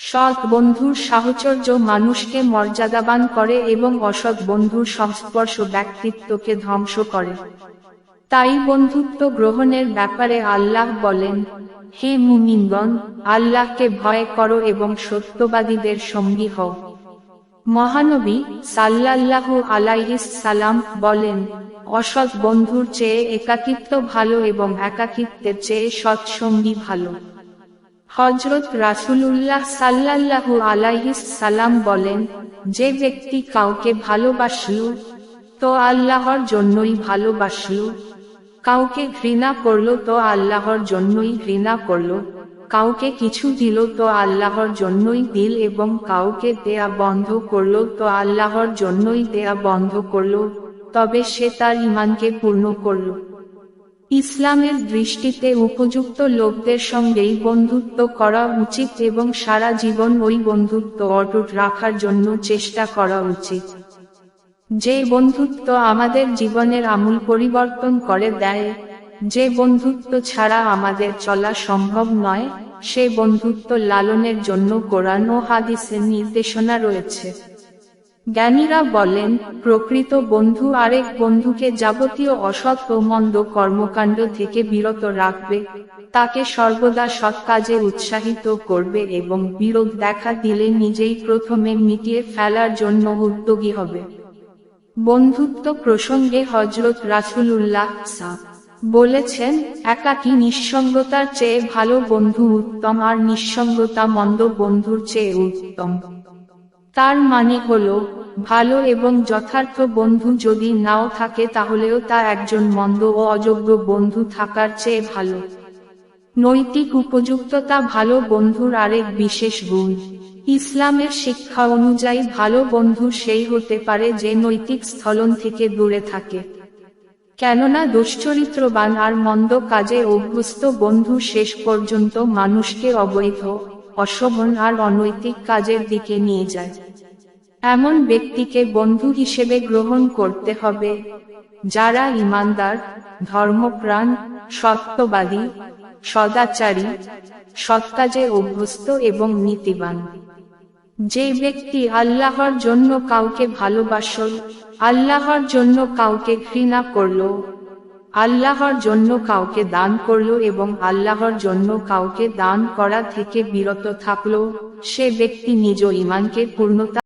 সৎ বন্ধুর সাহচর্য মানুষকে মর্যাদাবান করে এবং অসৎ বন্ধুর সংস্পর্শ ব্যক্তিত্বকে ধ্বংস করে। তাই বন্ধুত্ব গ্রহণের ব্যাপারে আল্লাহ বলেন, হে মুমিনগণ, আল্লাহকে ভয় করো এবং সত্যবাদীদের সঙ্গী হও। মহানবী সাল্লাল্লাহু আলাইহিস সালাম বলেন, অসৎ বন্ধুর চেয়ে একাকিত্ব ভালো এবং একাকিত্বের চেয়ে সৎ সঙ্গী ভালো। হযরত রাসূলুল্লাহ সাল্লাল্লাহু আলাইহিস সালাম বলেন, যে ব্যক্তি কাউকে ভালোবাসল তো আল্লাহর জন্যই ভালোবাসল, কাউকে ঘৃণা করল তো আল্লাহর জন্যই ঘৃণা করল, কাউকে কিছু দিল তো আল্লাহর জন্যই দিল এবং কাউকে দেয়া বন্ধ করল তো আল্লাহর জন্যই দেয়া বন্ধ করল, তবে সে তার ঈমানকে পূর্ণ করল। ইসলামের দৃষ্টিতে উপযুক্ত লোকদের সঙ্গেই বন্ধুত্ব করা উচিত এবং সারা জীবন ওই বন্ধুত্ব অটুট রাখার জন্য চেষ্টা করা উচিত। যে বন্ধুত্ব আমাদের জীবনের আমূল পরিবর্তন করে দেয়, যে বন্ধুত্ব ছাড়া আমাদের চলা সম্ভব নয়, সে বন্ধুত্ব লালনের জন্য কোরআন ও হাদিসের নির্দেশনা রয়েছে। জ্ঞানীরা বলেন, প্রকৃত বন্ধু আরেক বন্ধুকে যাবতীয় অসৎ ও মন্দ কর্মকাণ্ড থেকে বিরত রাখবে, তাকে সর্বদা সৎ কাজে উৎসাহিত করবে এবং বিরোধ দেখা দিলে নিজেই প্রথমে মিটিয়ে ফেলার জন্য উদ্যোগী হবে। বন্ধুত্ব প্রসঙ্গে হযরত রাসূলুল্লাহ বলেছেন, একাকী নিঃসঙ্গতার চেয়ে ভালো বন্ধু উত্তম আর নিঃসঙ্গতা মন্দ বন্ধুর চেয়ে উত্তম। তার মানে হলো, ভালো এবং যথার্থ বন্ধু যদি নাও থাকে তাহলেও তা একজন মন্দ ও অযোগ্য বন্ধু থাকার চেয়ে ভালো। নৈতিক উপযুক্ততা ভালো বন্ধুর আরেক বিশেষ গুণ। ইসলামের শিক্ষা অনুযায়ী ভালো বন্ধু সেই হতে পারে যে নৈতিক স্থলন থেকে দূরে থাকে। কেননা দুশ্চরিত্রবান আর মন্দ কাজে অভ্যস্ত বন্ধু শেষ পর্যন্ত মানুষকে অবৈধ, অশোভন আর অনৈতিক কাজের দিকে নিয়ে যায়। এমন ব্যক্তিকে বন্ধু হিসেবে গ্রহণ করতে হবে যারা ঈমানদার, ধর্মপ্রাণ, সত্যবাদী, সদাচারী, সৎকাজে অভ্যস্ত এবং নীতিবান। যে ব্যক্তি আল্লাহর জন্য কাউকে ভালোবাসল, আল্লাহর জন্য কাউকে ঘৃণা করল, আল্লাহর জন্য কাউকে দান করল এবং আল্লাহর জন্য কাউকে দান করা থেকে বিরত থাকল, সে ব্যক্তি নিজ ঈমানকে পূর্ণতা